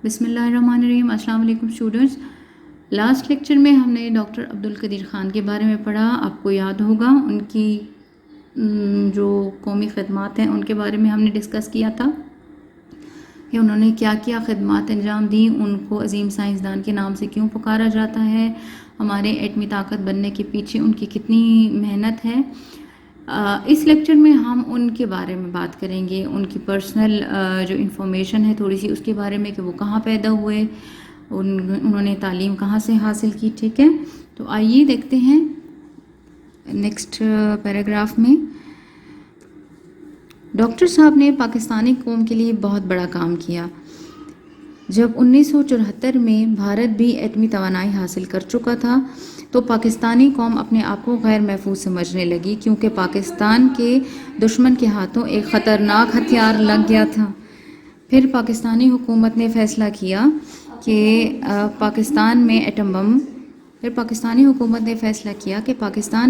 بسم اللہ الرحمن الرحیم. السلام علیکم اسٹوڈنٹس. لاسٹ لیکچر میں ہم نے ڈاکٹر عبدالقدیر خان کے بارے میں پڑھا. آپ کو یاد ہوگا ان کی جو قومی خدمات ہیں ان کے بارے میں ہم نے ڈسکس کیا تھا کہ انہوں نے کیا کیا خدمات انجام دیں، ان کو عظیم سائنسدان کے نام سے کیوں پکارا جاتا ہے، ہمارے ایٹمی طاقت بننے کے پیچھے ان کی کتنی محنت ہے. اس لیکچر میں ہم ان کے بارے میں بات کریں گے، ان کی پرسنل جو انفارمیشن ہے تھوڑی سی اس کے بارے میں کہ وہ کہاں پیدا ہوئے، انہوں نے تعلیم کہاں سے حاصل کی. ٹھیک ہے، تو آئیے دیکھتے ہیں نیکسٹ پیراگراف میں. ڈاکٹر صاحب نے پاکستانی قوم کے لیے بہت بڑا کام کیا. جب 1974 میں بھارت بھی ایٹمی توانائی حاصل کر چکا تھا تو پاکستانی قوم اپنے آپ کو غیر محفوظ سمجھنے لگی، کیونکہ پاکستان کے دشمن کے ہاتھوں ایک خطرناک ہتھیار لگ گیا تھا. پھر پاکستانی حکومت نے فیصلہ کیا کہ پاکستان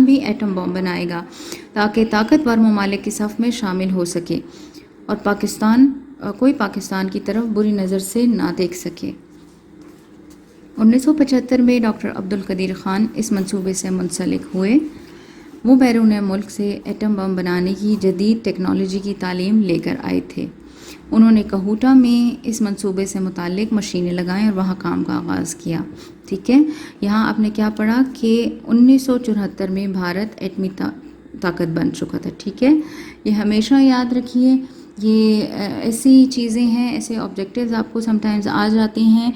بھی ایٹم بم بنائے گا تاکہ طاقتور ممالک کی صف میں شامل ہو سکے اور کوئی پاکستان کی طرف بری نظر سے نہ دیکھ سکے. 1975 میں ڈاکٹر عبدالقدیر خان اس منصوبے سے منسلک ہوئے. وہ بیرون ملک سے ایٹم بم بنانے کی جدید ٹیکنالوجی کی تعلیم لے کر آئے تھے. انہوں نے کہوٹا میں اس منصوبے سے متعلق مشینیں لگائیں اور وہاں کام کا آغاز کیا. ٹھیک ہے، یہاں آپ نے کیا پڑھا کہ 1974 میں بھارت ایٹمی طاقت بن چکا تھا. ٹھیک ہے، یہ ہمیشہ یاد رکھیے. یہ ایسی چیزیں ہیں، ایسے آبجیکٹیوز آپ کو سم ٹائمز آ جاتے ہیں.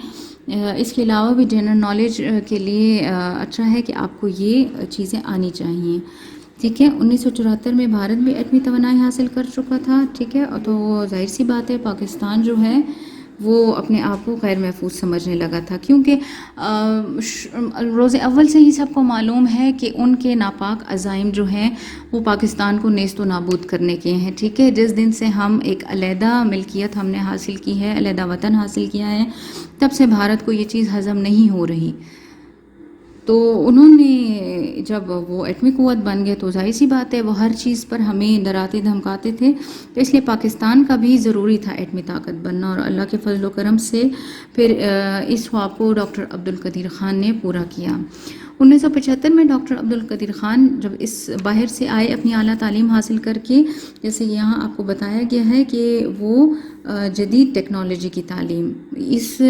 اس کے علاوہ بھی جنرل نالج کے لیے اچھا ہے کہ آپ کو یہ چیزیں آنی چاہیے. ٹھیک ہے، 1974 میں بھارت بھی ایٹمی توانائی حاصل کر چکا تھا. ٹھیک ہے، تو ظاہر سی بات ہے پاکستان جو ہے وہ اپنے آپ کو غیر محفوظ سمجھنے لگا تھا، کیونکہ روز اول سے ہی سب کو معلوم ہے کہ ان کے ناپاک عزائم جو ہیں وہ پاکستان کو نیست و نابود کرنے کے ہیں. ٹھیک ہے، جس دن سے ہم ایک علیحدہ ملکیت ہم نے حاصل کی ہے، علیحدہ وطن حاصل کیا ہے، تب سے بھارت کو یہ چیز ہضم نہیں ہو رہی. تو انہوں نے جب وہ ایٹمی قوت بن گئے تو ظاہر سی بات ہے وہ ہر چیز پر ہمیں ڈراتے دھمکاتے تھے. تو اس لیے پاکستان کا بھی ضروری تھا ایٹمی طاقت بننا، اور اللہ کے فضل و کرم سے پھر اس خواب کو ڈاکٹر عبدالقدیر خان نے پورا کیا. 1975 میں ڈاکٹر عبدالقدیر خان جب اس باہر سے آئے اپنی اعلیٰ تعلیم حاصل کر کے، جیسے یہاں آپ کو بتایا گیا ہے کہ وہ جدید ٹیکنالوجی کی تعلیم، اس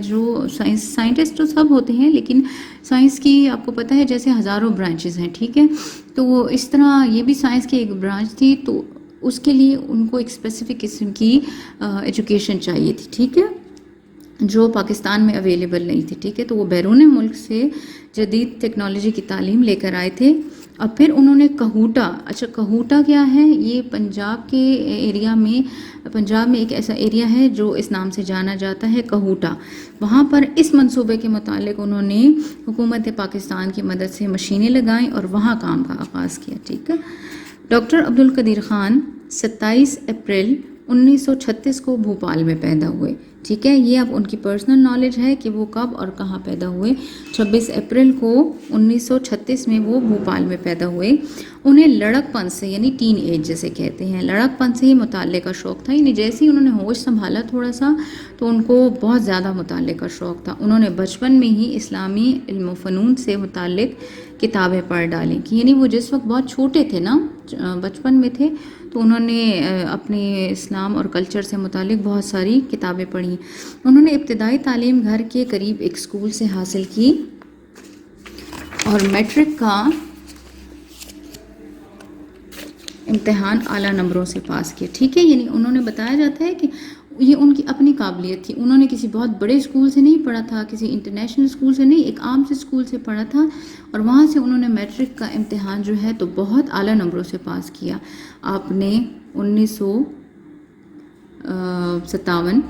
جو سائنٹسٹ تو سب ہوتے ہیں لیکن سائنس کی آپ کو پتہ ہے جیسے ہزاروں برانچز ہیں. ٹھیک ہے، تو وہ اس طرح یہ بھی سائنس کی ایک برانچ تھی، تو اس کے لیے ان کو ایک اسپیسیفک قسم کی ایجوکیشن چاہیے تھی. ٹھیک ہے، جو پاکستان میں اویلیبل نہیں تھی. ٹھیک ہے، تو وہ بیرون ملک سے جدید ٹیکنالوجی کی تعلیم لے کر آئے تھے. اور پھر انہوں نے کہوٹا کیا ہے؟ یہ پنجاب کے ایریا میں، پنجاب میں ایک ایسا ایریا ہے جو اس نام سے جانا جاتا ہے، کہوٹا. وہاں پر اس منصوبے کے متعلق انہوں نے حکومت پاکستان کی مدد سے مشینیں لگائیں اور وہاں کام کا آغاز کیا. ٹھیک ہے، ڈاکٹر عبدالقدیر خان 27 اپریل 1936 کو بھوپال میں پیدا ہوئے. ٹھیک ہے، یہ اب ان کی پرسنل نالج ہے کہ وہ کب اور کہاں پیدا ہوئے. 26 اپریل کو 1936 میں وہ بھوپال میں پیدا ہوئے. انہیں لڑک پن سے، یعنی ٹین ایج جیسے کہتے ہیں، لڑک پن سے ہی مطالعے کا شوق تھا. یعنی جیسے ہی انہوں نے ہوش سنبھالا تھوڑا سا تو ان کو بہت زیادہ مطالعے کا شوق تھا. انہوں نے بچپن میں ہی اسلامی علم و فنون سے متعلق کتابیں پڑھ ڈالیں. یعنی وہ جس وقت بہت چھوٹے تھے نا، بچپن میں تھے، تو انہوں نے اپنے اسلام اور کلچر سے متعلق بہت ساری کتابیں پڑھی. انہوں نے ابتدائی تعلیم گھر کے قریب ایک اسکول سے حاصل کی اور میٹرک کا امتحان اعلیٰ نمبروں سے پاس کیا. ٹھیک ہے، یعنی انہوں نے بتایا جاتا ہے کہ یہ ان کی اپنی قابلیت تھی. انہوں نے کسی بہت بڑے اسکول سے نہیں پڑھا تھا، کسی انٹرنیشنل اسکول سے نہیں، ایک عام سے اسکول سے پڑھا تھا، اور وہاں سے انہوں نے میٹرک کا امتحان جو ہے تو بہت اعلیٰ نمبروں سے پاس کیا. آپ نے 1957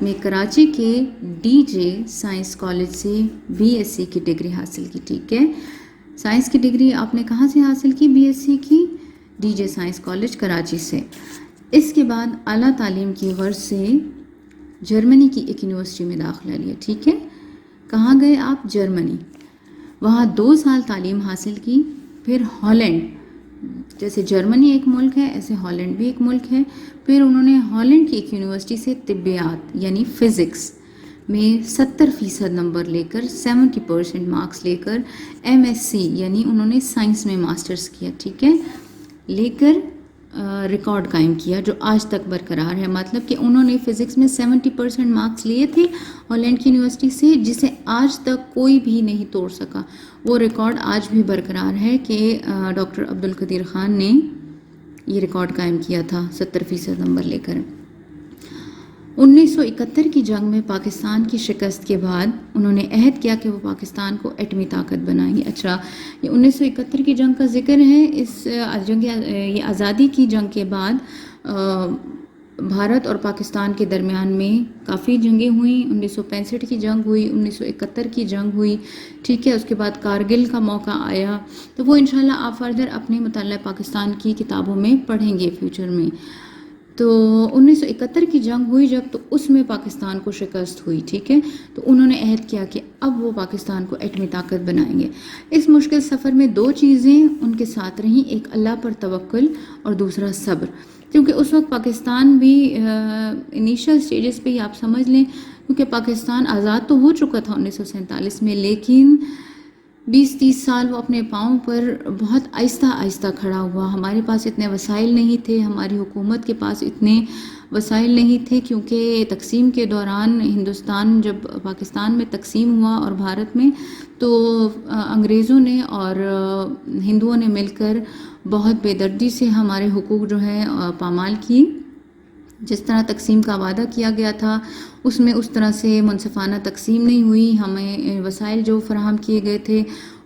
میں کراچی کے ڈی جے سائنس کالج سے BSc کی ڈگری حاصل کی. ٹھیک ہے، سائنس کی ڈگری آپ نے کہاں سے حاصل کی؟ BSc کی D J science college Karachi سے. اس کے بعد اعلیٰ تعلیم کی غرض سے جرمنی کی ایک یونیورسٹی میں داخلہ لیا. ٹھیک ہے، کہاں گئے آپ؟ جرمنی. وہاں 2 سال تعلیم حاصل کی. پھر ہالینڈ، جیسے جرمنی ایک ملک ہے ایسے ہالینڈ بھی ایک ملک ہے. پھر انہوں نے ہالینڈ کی ایک یونیورسٹی سے طبیات یعنی فزکس میں 70% نمبر لے کر 70% مارکس لے کر MSc یعنی انہوں نے سائنس میں ماسٹرز کیا، ٹھیک ہے، لے کر ریکارڈ قائم کیا جو آج تک برقرار ہے. مطلب کہ انہوں نے فزکس میں 70% مارکس لیے تھے ہالینڈ کی یونیورسٹی سے، جسے آج تک کوئی بھی نہیں توڑ سکا. وہ ریکارڈ آج بھی برقرار ہے کہ ڈاکٹر عبدالقدیر خان نے یہ ریکارڈ قائم کیا تھا 70% نمبر لے کر. 1971 کی جنگ میں پاکستان کی شکست کے بعد انہوں نے عہد کیا کہ وہ پاکستان کو ایٹمی طاقت بنائیں گے. اچھا، یہ 1971 کی جنگ کا ذکر ہے. اس جنگ یہ آزادی کی جنگ کے بعد بھارت اور پاکستان کے درمیان میں کافی جنگیں ہوئیں. 1965 کی جنگ ہوئی، 1971 کی جنگ ہوئی، ٹھیک ہے. اس کے بعد کارگل کا موقع آیا. تو وہ انشاءاللہ آپ فردر اپنے مطالعہ پاکستان کی کتابوں میں پڑھیں گے فیوچر میں. تو 1971 کی جنگ ہوئی جب، تو اس میں پاکستان کو شکست ہوئی، ٹھیک ہے. تو انہوں نے عہد کیا کہ اب وہ پاکستان کو ایٹمی طاقت بنائیں گے. اس مشکل سفر میں دو چیزیں ان کے ساتھ رہیں، ایک اللہ پر توکل اور دوسرا صبر. کیونکہ اس وقت پاکستان بھی انیشل سٹیجز پہ ہی آپ سمجھ لیں، کیونکہ پاکستان آزاد تو ہو چکا تھا 1947 میں، لیکن 20-30 سال وہ اپنے پاؤں پر بہت آہستہ آہستہ کھڑا ہوا. ہمارے پاس اتنے وسائل نہیں تھے، ہماری حکومت کے پاس اتنے وسائل نہیں تھے، کیونکہ تقسیم کے دوران ہندوستان جب پاکستان میں تقسیم ہوا اور بھارت میں، تو انگریزوں نے اور ہندوؤں نے مل کر بہت بے دردی سے ہمارے حقوق جو ہیں پامال کی. جس طرح تقسیم کا وعدہ کیا گیا تھا اس میں اس طرح سے منصفانہ تقسیم نہیں ہوئی. ہمیں وسائل جو فراہم کیے گئے تھے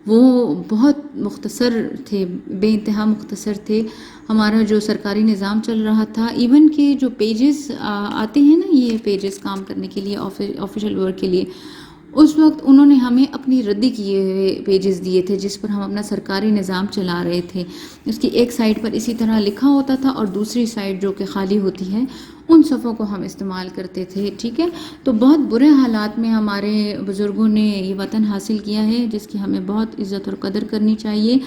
وہ بہت مختصر تھے، بے انتہا مختصر تھے. ہمارا جو سرکاری نظام چل رہا تھا، ایون کہ جو پیجز آتے ہیں نا، یہ پیجز کام کرنے کے لیے، آفیشیل ورک کے لیے، اس وقت انہوں نے ہمیں اپنی ردی کیے ہوئے پیجز دیے تھے جس پر ہم اپنا سرکاری نظام چلا رہے تھے. اس کی ایک سائڈ پر اسی طرح لکھا ہوتا تھا اور دوسری سائڈ جو کہ خالی ہوتی ہے ان صفحوں کو ہم استعمال کرتے تھے، ٹھیک ہے. تو بہت برے حالات میں ہمارے بزرگوں نے یہ وطن حاصل کیا ہے، جس کی ہمیں بہت عزت اور قدر کرنی چاہیے،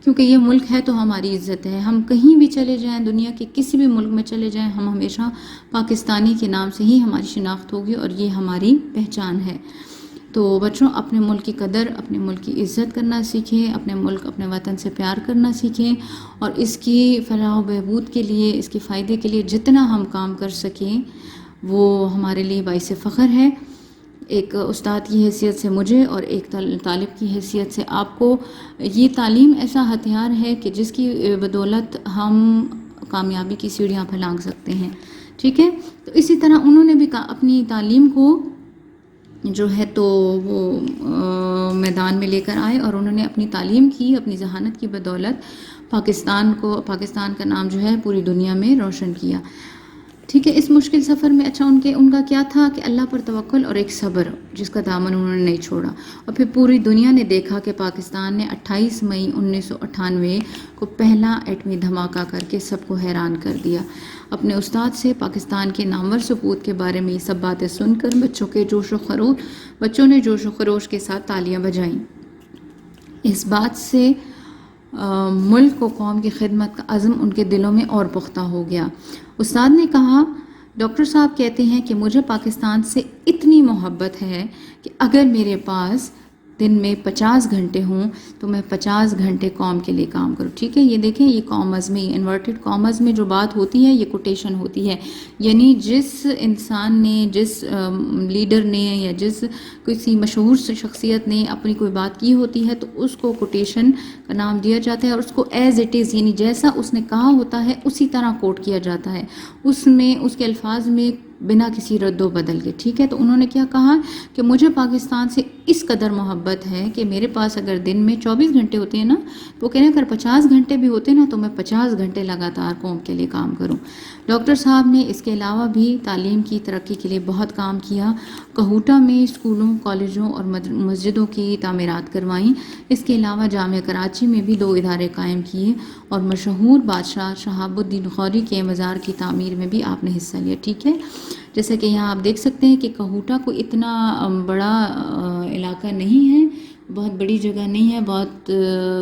کیونکہ یہ ملک ہے تو ہماری عزت ہے. ہم کہیں بھی چلے جائیں، دنیا کے کسی بھی ملک میں چلے جائیں، ہم ہمیشہ پاکستانی کے نام سے ہی ہماری شناخت ہوگی اور یہ ہماری پہچان ہے. تو بچوں، اپنے ملک کی قدر، اپنے ملک کی عزت کرنا سیکھیں، اپنے ملک، اپنے وطن سے پیار کرنا سیکھیں، اور اس کی فلاح و بہبود کے لیے، اس کے فائدے کے لیے جتنا ہم کام کر سکیں وہ ہمارے لیے باعث فخر ہے. ایک استاد کی حیثیت سے مجھے اور ایک طالب کی حیثیت سے آپ کو، یہ تعلیم ایسا ہتھیار ہے کہ جس کی بدولت ہم کامیابی کی سیڑھیاں پھلانگ سکتے ہیں، ٹھیک ہے. تو اسی طرح انہوں نے بھی اپنی تعلیم کو جو ہے تو وہ میدان میں لے کر آئے، اور انہوں نے اپنی تعلیم کی، اپنی ذہانت کی بدولت پاکستان کا نام جو ہے پوری دنیا میں روشن کیا، ٹھیک ہے. اس مشکل سفر میں اچھا ان کا کیا تھا کہ اللہ پر توکل اور ایک صبر، جس کا دامن انہوں نے نہیں چھوڑا. اور پھر پوری دنیا نے دیکھا کہ پاکستان نے 28 مئی 1998 کو پہلا ایٹمی دھماکہ کر کے سب کو حیران کر دیا. اپنے استاد سے پاکستان کے نامور سپوت کے بارے میں یہ سب باتیں سن کر بچوں نے جوش و خروش کے ساتھ تالیاں بجائیں. اس بات سے ملک و قوم کی خدمت کا عزم ان کے دلوں میں اور پختہ ہو گیا. استاد نے کہا، ڈاکٹر صاحب کہتے ہیں کہ مجھے پاکستان سے اتنی محبت ہے کہ اگر میرے پاس دن میں 50 گھنٹے ہوں تو میں 50 گھنٹے قوم کے لیے کام کروں، ٹھیک ہے. یہ دیکھیں، یہ کامز میں، انورٹڈ کامز میں جو بات ہوتی ہے یہ کوٹیشن ہوتی ہے، یعنی جس انسان نے، جس لیڈر نے یا جس کسی مشہور شخصیت نے اپنی کوئی بات کی ہوتی ہے تو اس کو کوٹیشن کا نام دیا جاتا ہے، اور اس کو ایز اٹ از، یعنی جیسا اس نے کہا ہوتا ہے اسی طرح کوٹ کیا جاتا ہے، اس میں، اس کے الفاظ میں بنا کسی رد و بدل کے، ٹھیک ہے. تو انہوں نے کیا کہا کہ مجھے پاکستان سے اس قدر محبت ہے کہ میرے پاس اگر دن میں 24 گھنٹے ہوتے ہیں نا، تو کہنے اگر 50 گھنٹے بھی ہوتے نا تو میں 50 گھنٹے لگاتار قوم کے لیے کام کروں. ڈاکٹر صاحب نے اس کے علاوہ بھی تعلیم کی ترقی کے لیے بہت کام کیا. کہوٹہ میں اسکولوں، کالجوں اور مسجدوں کی تعمیرات کروائیں. اس کے علاوہ جامعہ کراچی میں بھی 2 ادارے قائم کیے، اور مشہور بادشاہ شہاب الدین غوری کے مزار کی تعمیر میں بھی آپ نے حصہ لیا، ٹھیک ہے. جیسا کہ یہاں آپ دیکھ سکتے ہیں کہ کہوٹہ کو اتنا بڑا علاقہ نہیں ہے، بہت بڑی جگہ نہیں ہے، بہت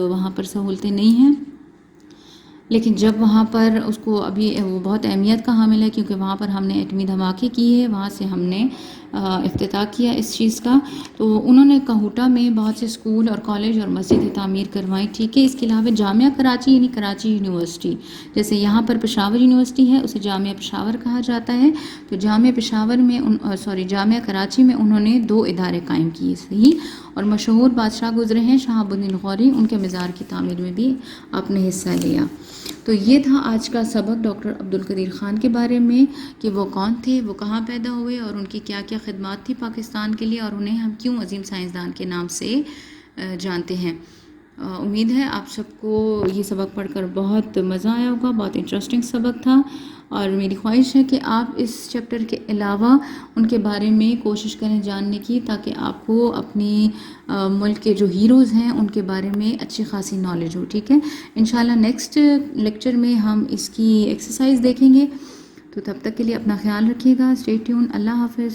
وہاں پر سہولتیں نہیں ہیں، لیکن جب وہاں پر اس کو ابھی وہ بہت اہمیت کا حامل ہے، کیونکہ وہاں پر ہم نے ایٹمی دھماکے کیے، وہاں سے ہم نے افتتاح کیا اس چیز کا. تو انہوں نے کہوٹا میں بہت سے اسکول اور کالج اور مسجدیں تعمیر کروائیں. ٹھیک ہے. اس کے علاوہ جامعہ کراچی یعنی کراچی یونیورسٹی، جیسے یہاں پر پشاور یونیورسٹی ہے اسے جامعہ پشاور کہا جاتا ہے، تو جامعہ پشاور میں جامعہ کراچی میں انہوں نے 2 ادارے قائم کیے. صحیح. اور مشہور بادشاہ گزرے ہیں شہاب الدین غوری، ان کے مزار کی تعمیر میں بھی آپ نے حصہ لیا. تو یہ تھا آج کا سبق ڈاکٹر عبدالقدیر خان کے بارے میں کہ وہ کون تھے، وہ کہاں پیدا ہوئے اور ان کی کیا کیا خدمات تھی پاکستان کے لیے، اور انہیں ہم کیوں عظیم سائنسدان کے نام سے جانتے ہیں. امید ہے آپ سب کو یہ سبق پڑھ کر بہت مزہ آیا ہوگا. بہت انٹرسٹنگ سبق تھا، اور میری خواہش ہے کہ آپ اس چیپٹر کے علاوہ ان کے بارے میں کوشش کریں جاننے کی، تاکہ آپ کو اپنی ملک کے جو ہیروز ہیں ان کے بارے میں اچھی خاصی نالج ہو. ٹھیک ہے. انشاءاللہ نیکسٹ لیکچر میں ہم اس کی ایکسرسائز دیکھیں گے. تو تب تک کے لیے اپنا خیال رکھیے گا. Stay tune. اللہ حافظ.